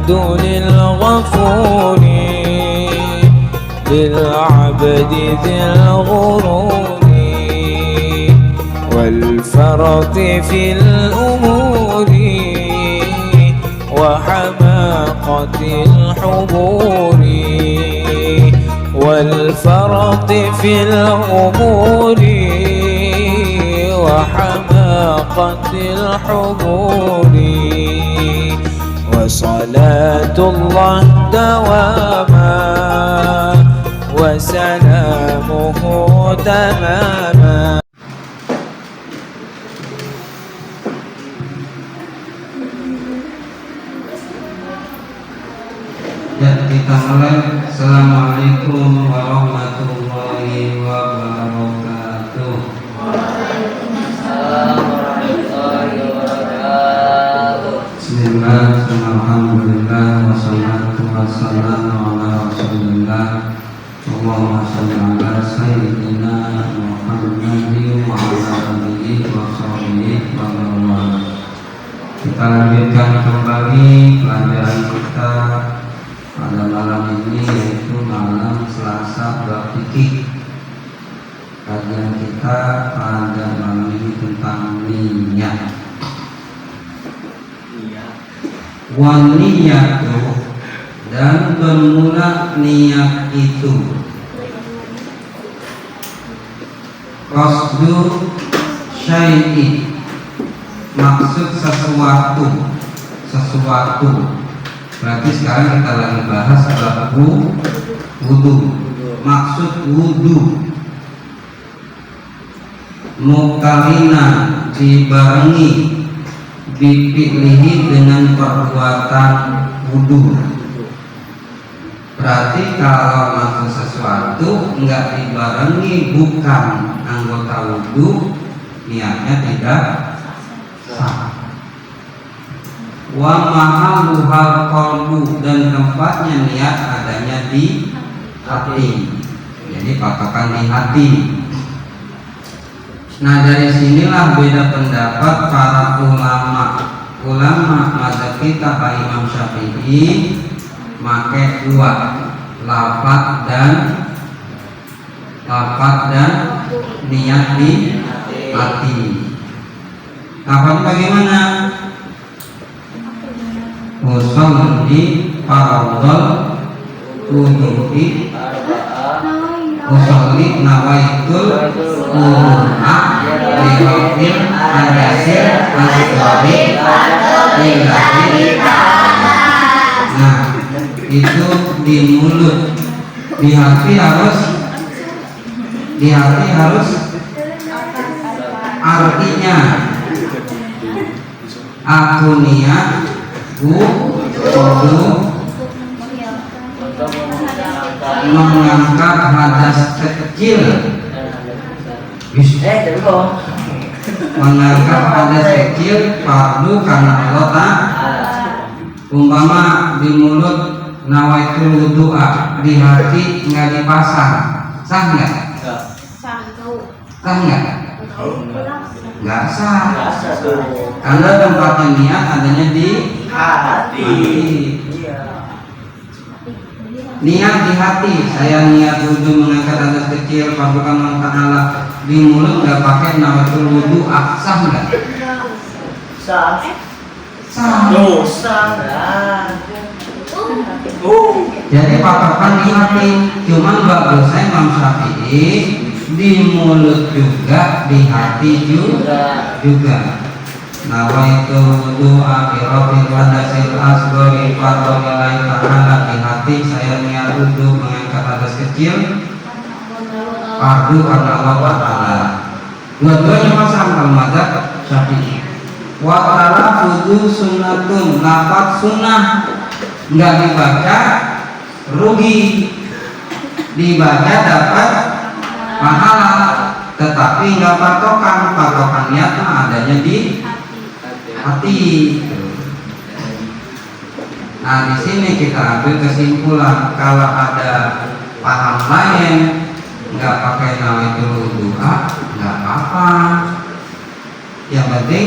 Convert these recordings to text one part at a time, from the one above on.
الحمد للغفور للعبد ذي الغرور والفرط في الأمور وحماقة الحبور والفرط في الأمور وحماقة الحبور وصلاة الله دواما وسلامه تماما. Dan kita mulai. Assalamualaikum warahmatullahi wabarakatuh. Waalaikumsalam warahmatullahi wabarakatuh. Bismillah, alhamdulillah, wassalatu wassalamu ala rasulillah. Allahumma shalli ala sayyidina Muhammadin wa ala alihi wa sahbihi wa man. Kita lanjutkan kembali pelajaran kita pada malam ini, yaitu malam Selasa bab fikih. Kajian kita pada malam ini tentang niat. Waniyatu, dan bermula niat itu. Qasdu syai'i, maksud sesuatu. Berarti sekarang kita lagi bahas bab wudu. Maksud wudu. Mukalina, dibarengi dipilih dengan perbuatan wudu. Berarti kalau maksud sesuatu enggak dibarengi bukan anggota wudu, niatnya tidak sah. Wa mahalluhal qalbu, dan tempatnya niat adanya di hati. Jadi patokan di hati. Nah, dari sinilah beda pendapat para ulama mazhab kita Imam Syafi'i make dua, lafaz dan niat di hati. Lafaz bagaimana? Usolli fardhal wudu'i, usolli nawaitul wudu'a liwafil hadasir asgari lillahi. Nah, itu di mulut. Di hati harus artinya aku niat wudu mengangkat hadas kecil. Mengangkat hadas kecil fardu karena Allah. Umpama di mulut nawaitul wudu'a, di hati nggak dipasang, sah nggak? Sah nggak? Nggak sah. Karena tempatnya niat adanya di hati. Niat di hati, saya niat wudu mengangkat hadas kecil fardu karena Allah. Di mulut nggak pakai nawaitul wudu'a, sah nggak? Sah. Jadi patokan di hati. Cuman bagusnya Imam Syafi'i di mulut juga, di hati juga. Nawaitu wudu'a bi rafil hadasil asghari fardholillahi ta'ala. Di hati saya niat wudu mengangkat hadas kecil fardu karena Allah Ta'ala. Dua-duanya pasang kalau mazhab Syafi'i. Wa talaffudzu sunnatun, lafaz sunnah enggak dibaca rugi, dibaca dapat pahala, tetapi enggak patokan niat adanya di hati. Nah, di sini kita ambil kesimpulan, kalau ada paham lain enggak pakai nawaitul wudu'a enggak apa-apa. Yang penting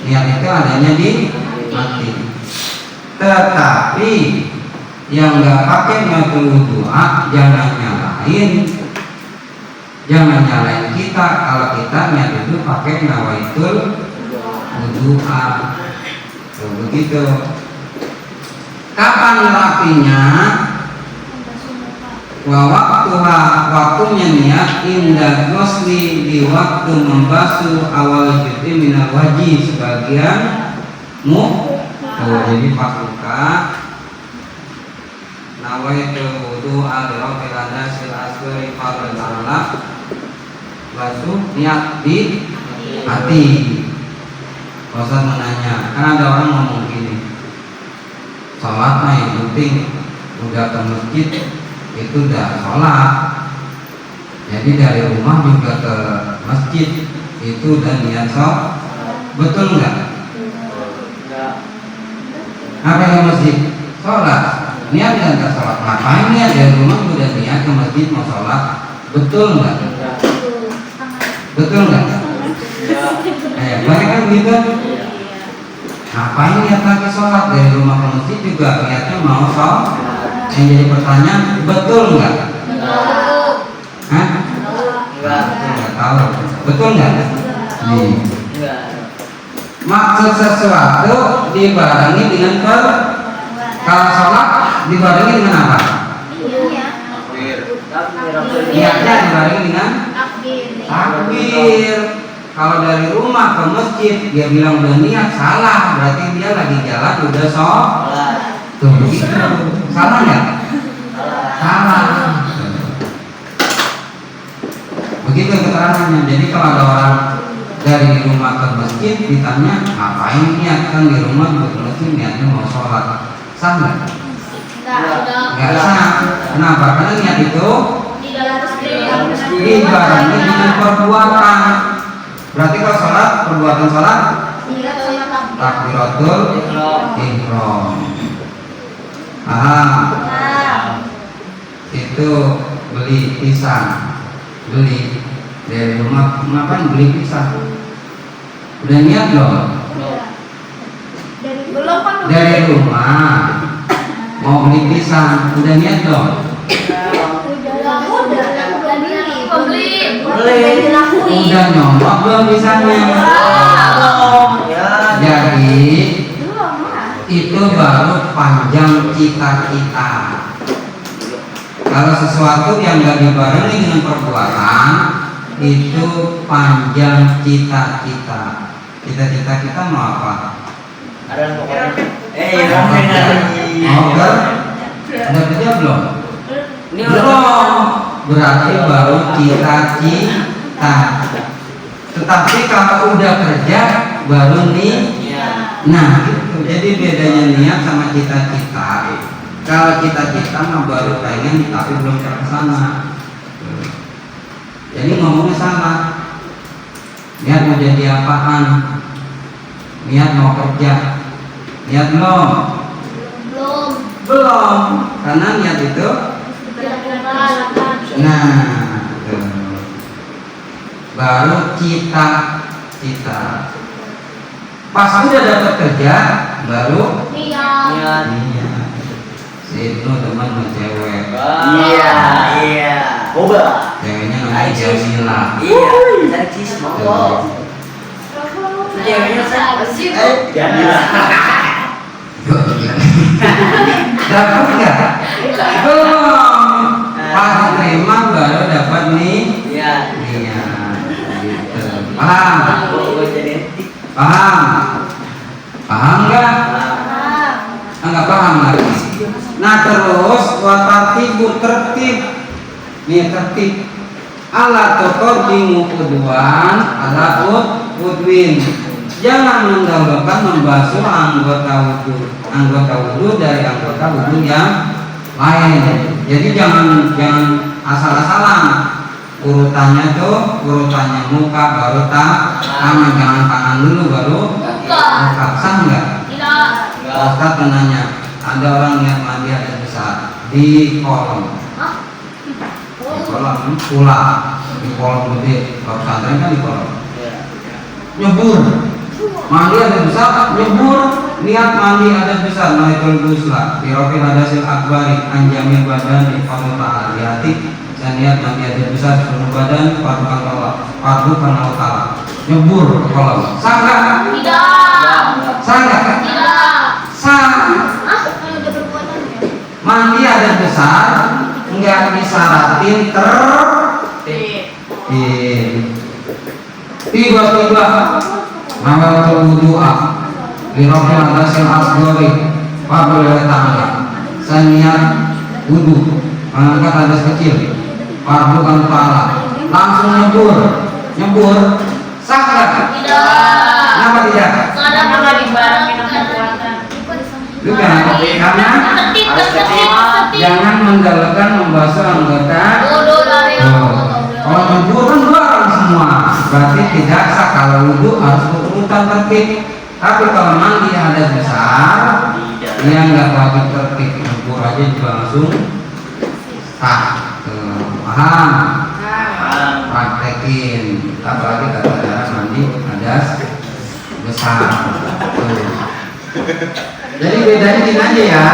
niat itu adanya di hati. Tetapi yang nggak pakai niatul wudu'a jangan nyalain kita kalau kita niat itu pakai nawaitul wudu'a. Begitu. Kapan nerapinya? Waktunya niat indah ghusli, di waktu membasuh awal juz'i minal wajih, sebagian jadi pas buka nawaitul wudu'a li rabbil anasil asghari fardhan 'ala, basuh niat di hati. Ustaz menanya, kan ada orang ngomong gini, sholat mah yang penting udah ke masjid itu udah sholat, jadi dari rumah juga ke masjid itu udah niat sholat. Betul nggak? Apa yang masjid? Sholat. Niat nggak sholat? Ngapain niat dari rumah udah niat ke masjid mau sholat? Betul nggak? Betul nggak? Banyak kan gitu. Ngapain niat lagi sholat dari rumah ke masjid juga niatnya mau sholat? Yang jadi pertanyaan, betul nggak? Hah? Nggak tahu. Betul nggak? Nih. Maksud sesuatu dibarengi dengan kalau sholat dibarengi dengan apa? Niatnya dibarengi dengan takbir. Kalau dari rumah ke masjid dia bilang udah niat, salah, berarti dia lagi jalan udah sholat. Tuh begitu. Salah nggak? Salah. Begitu keterangannya. Jadi kalau ada orang dari rumah ke masjid ditanya ngapain niat, kan di rumah juga ke masjid niatnya mau sholat, sah nggak? Nggak sah. Kenapa? Karena niat itu ibaratnya dengan perbuatan. Berarti kalau sholat, perbuatan sholat takbiratul ihram. Itu beli pisang, beli dari rumah, ngapain beli pisang? Udah niat belum? Dari rumah mau beli pisang, udah niat belum? Udah nyomot belum pisangnya? Jadi itu baru panjang cita-cita. Kalau sesuatu yang gak dibarengi dengan perbuatan itu panjang cita-cita. Cita-cita kita mau apa? Udah kerja belum? Belum. Berarti baru cita-cita. Tetapi kalau udah kerja baru nih. Nah gitu. Jadi bedanya niat sama cita-cita. Kalau cita-cita mah baru pengen tapi belum terlaksana. Jadi ngomongnya salah. Niat mau jadi apaan? Niat mau kerja. Niat belum? Belum. Karena niat itu baru cita-cita. Pas udah dapat kerja baru niat. Si Ibnu teman sama cewek. Iya. Boba. Ceweknya namanya Jamila. Iya. Narcis monggo. Ceweknya Jamila. Dapat nggak? Belum. Pas terima baru dapat nih. Iya. Gitu. Paham? Paham nggak? Nggak paham lagi. Nah terus watartibu tertib. Nih tertib. Ala tuqaddimu udwan ala udwin. Jangan mendahulukan membasuh anggota wudu dari anggota wudu yang lain. Jadi jangan asal-asalan. Urutannya muka baru tangan, jangan tangan dulu baru muka. Sah nggak? Tidak. Ustaz menanya, ada orang yang mandi ada besar di kolom. Di kolom pula, di kolom gede. Kalau pesantren kan di kolom. Nyebur. Mandi ada besar, nyebur. niat mandi hadas besar naitul gusla birofil hadasil akbari anjamil badan di fardu ta'ala di hati. Saya niat mandi hadas besar seluruh badan fardu karena ta'ala. Nyebur ke kolam sah nggak? Sah nggak? Sah. Mandi hadas besar nggak disaratin tiba-tiba nawaitul wudu'a lirofil hadasil asghari fardu ta'ala. Saya niat wudu mengangkat hadas kecil fardu kan ta'ala, langsung nyebur sah nggak? Kenapa tidak? Karena dibarengin sama puasa. Karena jangan mendahulukan membasuh anggota. Kalau nyebur kan bareng semua, berarti tidak sah. Kalau wudu harus berurutan tertib. Tapi kalau mandi hadas besar, dia nggak wajib tertib. Nyebur aja juga langsung sah. Paham? Praktekin. Apalagi kata cara mandi hadas besar. Jadi bedanya gini aja ya.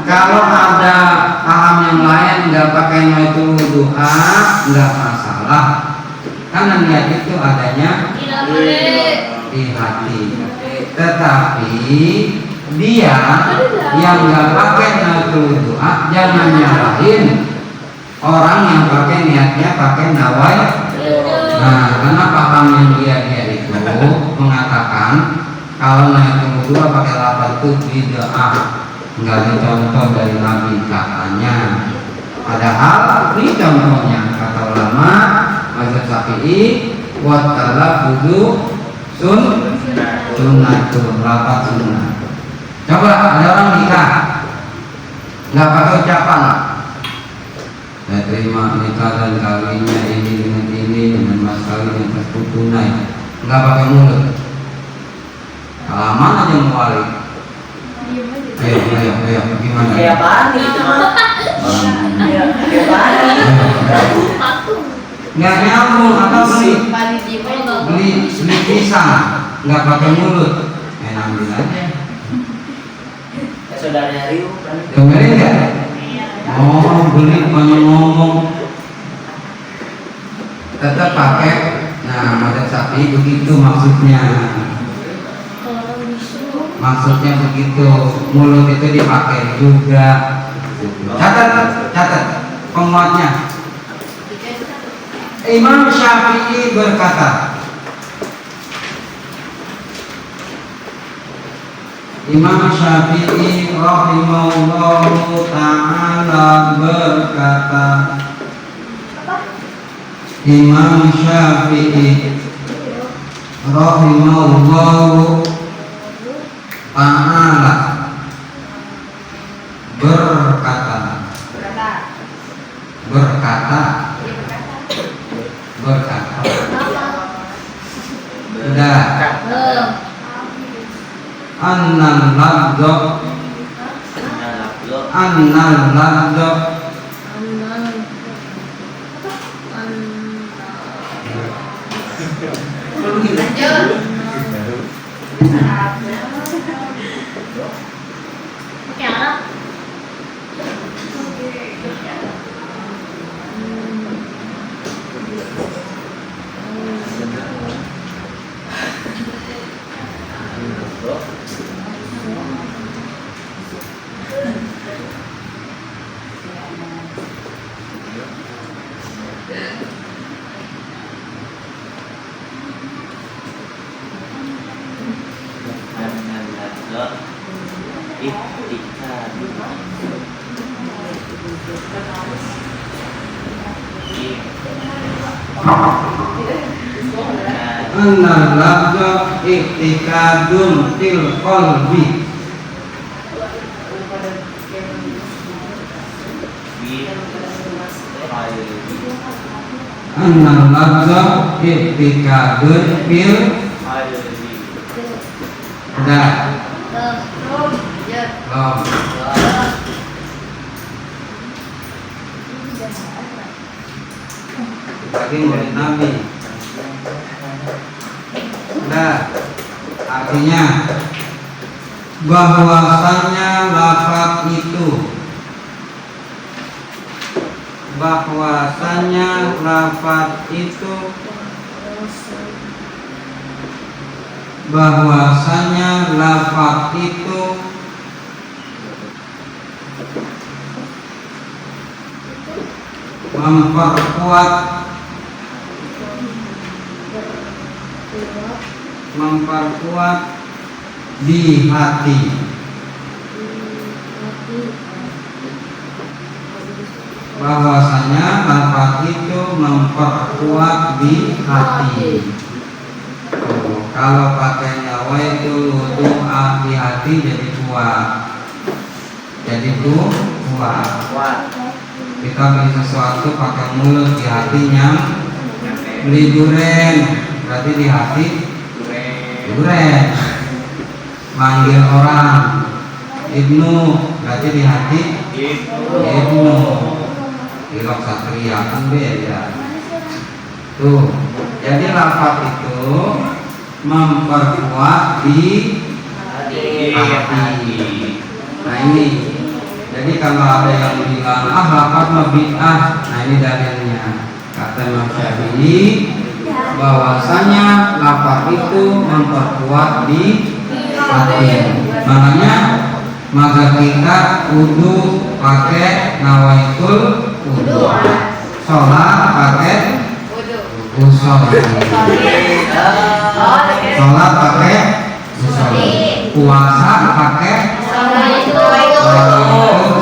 Kalau ada paham yang lain nggak pakai nawaitul wudu'a nggak masalah. Karena niat itu adanya di hati. Tetapi dia yang nggak pakai nawaitul wudu'a jangan nyalahin orang yang pakai niatnya pakai nawaitul. Nah, karena paham yang dia itu mengatakan kalau nawaitul wudu'a pakai lafaz itu bid'ah, nggak dicontoh dari Nabi katanya. Padahal ini contohnya kata ulama mazhab Syafi'i wa talaffuzu sunnatul lafaz sunnah. Coba ada orang nikah nggak pakai ucapan, saya terima nikah dan kawinnya ini dengan mas kawin yang tersebut tunai, nggak pakai mulut. Alaman aja mewali. Ayo, gimana? Kayak apaan gitu mah? Kayak apaan? Nggak nyambung atau beli pisang nggak pakai mulut, ambil aja. Saudaranya Rio kan? Dengerin nggak? Oh, beli banyak ngomong. Tetap pakai. Nah, mazhab Syafi'i begitu maksudnya. Maksudnya begitu, mulut itu dipakai juga. Catat penguatnya. Imam Syafi'i berkata, Imam Syafi'i rahimahullahu ta'ala berkata, Imam Syafi'i rahimahullahu ta'ala berkata udah annal ladha annal ladha i'tikadun fil qalbi. Annal ladha i'tikadun fil dah bagi murid Nabi. Nah, artinya bahwasanya lafaz itu, bahwasanya lafaz itu, bahwasanya lafaz itu memperkuat di hati, bahwasanya lafaz itu memperkuat di hati. Kalau pakai nyawa itu doa di hati jadi kuat, jadi kuat. Kita beli sesuatu pakai mulut, di hatinya beli duren, berarti di hati duren. Manggil orang Ibnu, berarti di hati Ibnu. Ilok satria kan beda tuh. Jadi lafaz itu memperkuat di hati. Nah ini, jadi kalau ada yang bilang lafaz mah bid'ah, nah ini dalilnya. Kata Imam Syafi'i bahwasanya lafaz itu memperkuat di hati. Makanya maka kita wudu pakai nawaitul wudu, sholat pakai usolli, sholat pakai usolli, puasa pakai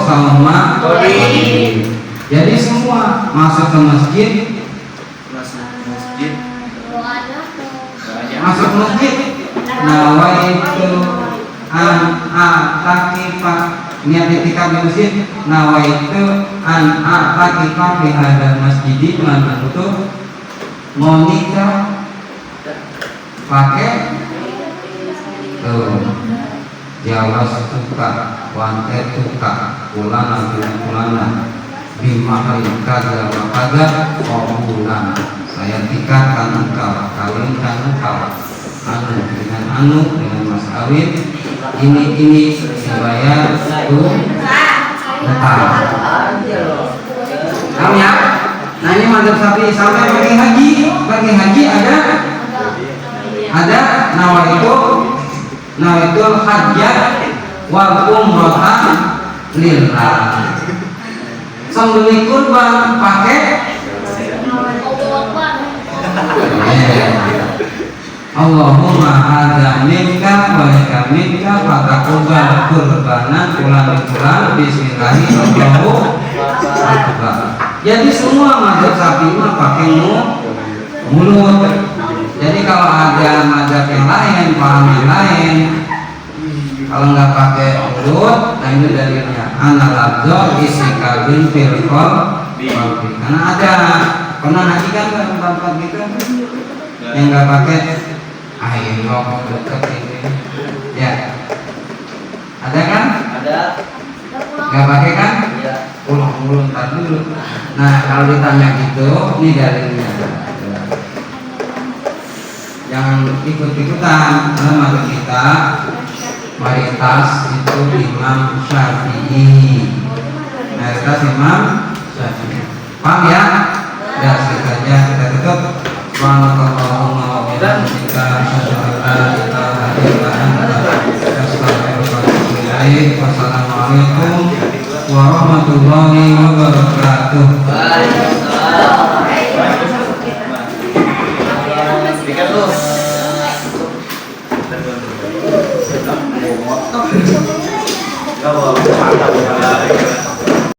sama. Jadi semua masuk ke masjid, masuk masjid nawaitu an atakifa, niat itikaf di masjid, nawaitu an atakifa fi hadzal masjid, mana itu mau nikah pakai tuh jawas suka wanted suka pulana bimahal kada wa kada bulan, saya tikatkan engkau, kawinkan engkau anu dengan anu, dengan mas kawin ini dibayar utang. Tahu ya? Nah ini madzhab Syafi'i sampai bagi haji ada nawaitul hajjah wal umrah lillah. Sembeli kurban pakai Allahumma hadza minka wa laka minka fataqabbal qurbanan fulan bismillahirrahmanirrahim. Jadi semua mazhab Syafi'i pakai mulut. Jadi kalau ada mazhab yang lain, paham yang lain, kalau nggak pakai mulut, nah ini dalilnya ana lafzo isi kabin fil qalbi. Karena ada pernah haji kan tempat gitu yang nggak pakai ayo deket ini ya, ada kan? Ada. Nggak pakai kan? Iya. Pulang ntar dulu. Nah kalau ditanya gitu, ini dalilnya. Jangan ikut-ikutan, karena mazhab kita mayoritas itu Imam Syafi'i. Mayoritas Imam Syafi'i. Paham ya? Ya segitu aja, kita tutup. Subhanallahumma wa bihamdika asyhadu an la ilaha illa anta astaghfiruka wa atubu ilaik. Wassalamualaikum warahmatullahi wabarakatuh. Waalaikumsalam.